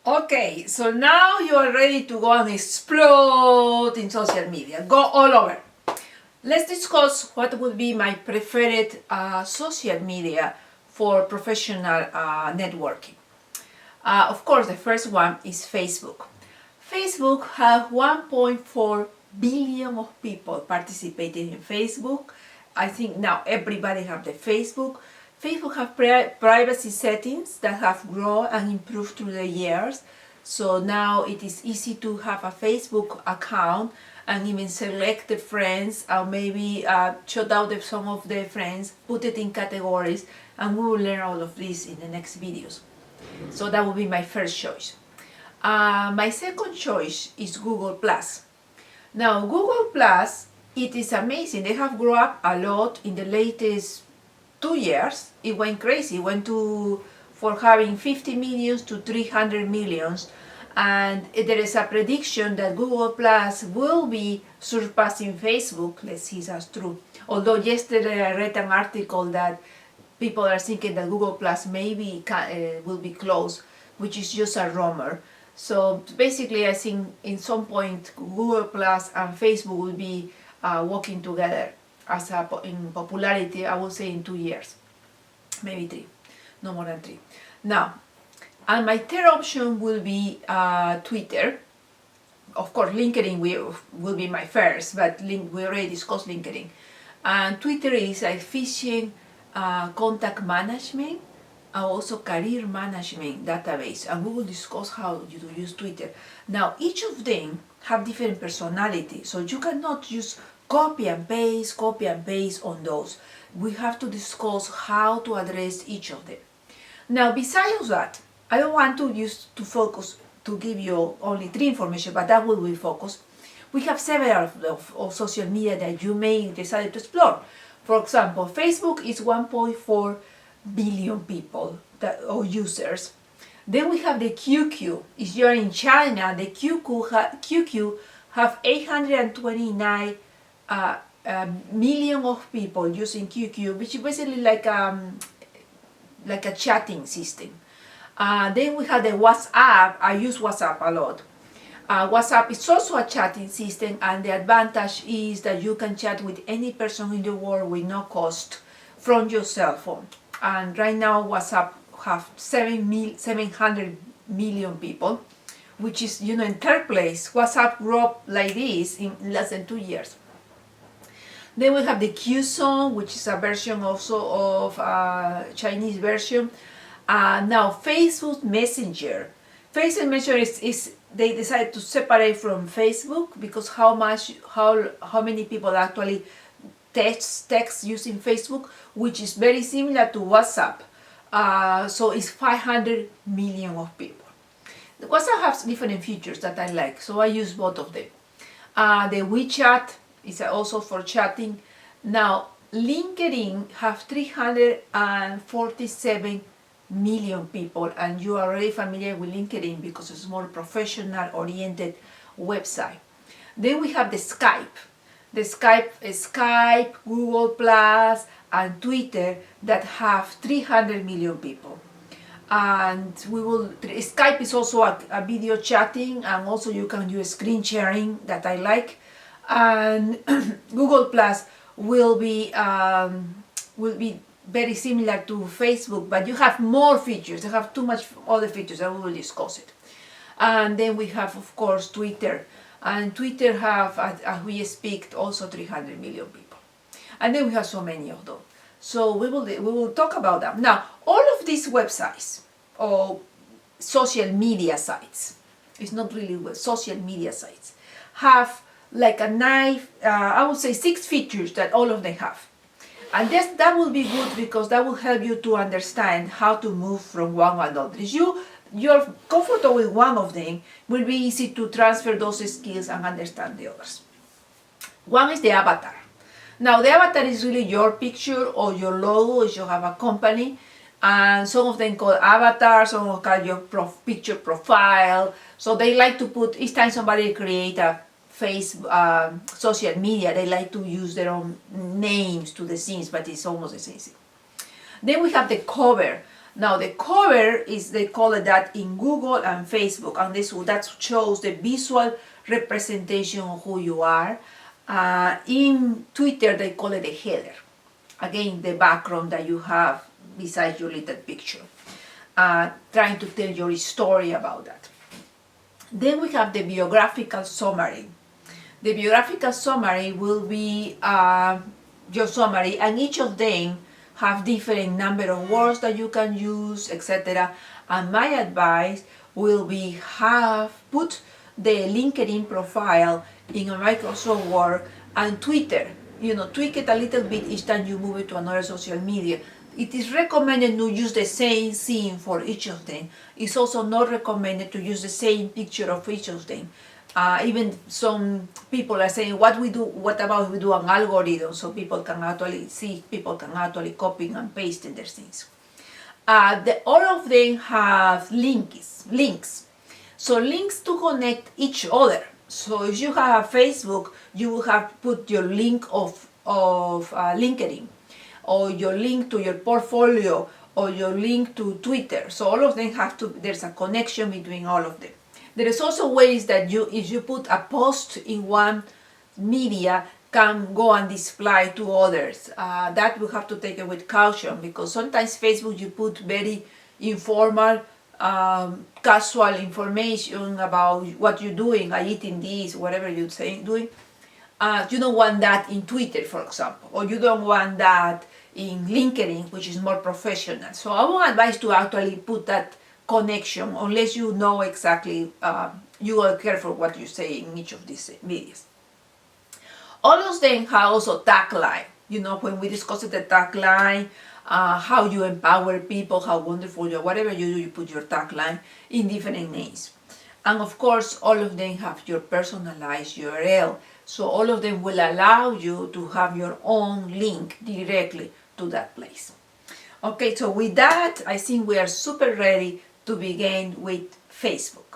Okay, so now you are ready to go and explode in social media. Go all over. Let's discuss what would be my preferred social media for professional networking. Of course, the first one is Facebook. Facebook has 1.4 billion of people participating in Facebook. I think now everybody have the Facebook. Facebook have privacy settings that have grown and improved through the years. So now it is easy to have a Facebook account and even select the friends, or maybe shout out some of the friends, put it in categories, and we will learn all of this in the next videos. So that will be my first choice. My second choice is Google+. Now Google+, it is amazing. They have grown up a lot in the latest 2 years. It went crazy. It went for having 50 millions to 300 millions. And there is a prediction that Google Plus will be surpassing Facebook. Let's see if that's true. Although yesterday I read an article that people are thinking that Google Plus maybe will be closed, which is just a rumor. So basically I think in some point Google Plus and Facebook will be working together as in popularity. I would say in 2 years, maybe 3, no more than 3. Now, and my third option will be Twitter. Of course, LinkedIn will be my first, but we already discussed LinkedIn. And Twitter is efficient contact management and also career management database. And we will discuss how you use Twitter. Now, each of them have different personality, so you cannot just copy and paste on those. We have to discuss how to address each of them. Now, besides that, I don't want to focus to give you only 3 information, but that will be focused. We have several of social media that you may decide to explore. For example, Facebook is 1.4 billion people or users. Then we have the QQ. If you're in China, the QQ have 829 million of people using QQ, which is basically like a chatting system. Then we have the WhatsApp. I use WhatsApp a lot. WhatsApp is also a chatting system, and the advantage is that you can chat with any person in the world with no cost from your cell phone. And right now WhatsApp have 700 million people, which is, in third place. WhatsApp grew up like this in less than 2 years. Then we have the Q-Zone, which is a version also of Chinese version. Now Facebook Messenger. Facebook Messenger is they decided to separate from Facebook because how many people actually text using Facebook, which is very similar to WhatsApp. So it's 500 million of people. The WhatsApp has different features that I like, so I use both of them. The WeChat is also for chatting. Now LinkedIn have 347 million people, and you are already familiar with LinkedIn because it's more professional oriented website. Then we have the Skype. The Skype, Google Plus, and Twitter that have 300 million people. And Skype is also a video chatting, and also you can use screen sharing that I like. And Google Plus will be very similar to Facebook, but you have more features. They have too much other features, and we will discuss it. And then we have, of course, Twitter. And Twitter have, as we speak, also 300 million people. And then we have so many of them. So we will talk about them. Now, all of these websites or social media sites, it's not really social media sites, have like I would say 6 features that all of them have. And that will be good because that will help you to understand how to move from one to another. If you're comfortable with one of them, it will be easy to transfer those skills and understand the others. One is the avatar. Now the avatar is really your picture or your logo if you have a company, and some of them call avatars, some of them call your picture profile. So they like to put, each time somebody create a social media, they like to use their own names to the scenes, but it's almost the same thing. Then we have the cover. Now the cover is, they call it that in Google and Facebook, and that shows the visual representation of who you are. In Twitter they call it a header. Again, the background that you have besides your little picture. Trying to tell your story about that. Then we have the biographical summary. The biographical summary will be your summary, and each of them have different number of words that you can use, etc. And my advice will be put the LinkedIn profile in a Microsoft Word and Twitter. Tweak it a little bit each time you move it to another social media. It is recommended to use the same scene for each of them. It's also not recommended to use the same picture of each of them. Even some people are saying, what about we do an algorithm so people can actually copy and paste their things. All of them have links. So links to connect each other. So if you have a Facebook, you will have put your link of LinkedIn, or your link to your portfolio, or your link to Twitter. So all of them there's a connection between all of them. There is also ways that if you put a post in one media, can go and display to others. That we have to take it with caution, because sometimes Facebook, you put very informal, casual information about what you're doing, eating this, whatever you're doing. You don't want that in Twitter, for example, or you don't want that in LinkedIn, which is more professional. So I won't advise to actually put that connection unless you know exactly, you are careful what you say in each of these videos. All of them have also tagline. When we discussed the tagline, how you empower people, how wonderful you are, whatever you do, you put your tagline in different names. And of course, all of them have your personalized URL. So all of them will allow you to have your own link directly to that place. Okay, so with that, I think we are super ready to begin with Facebook.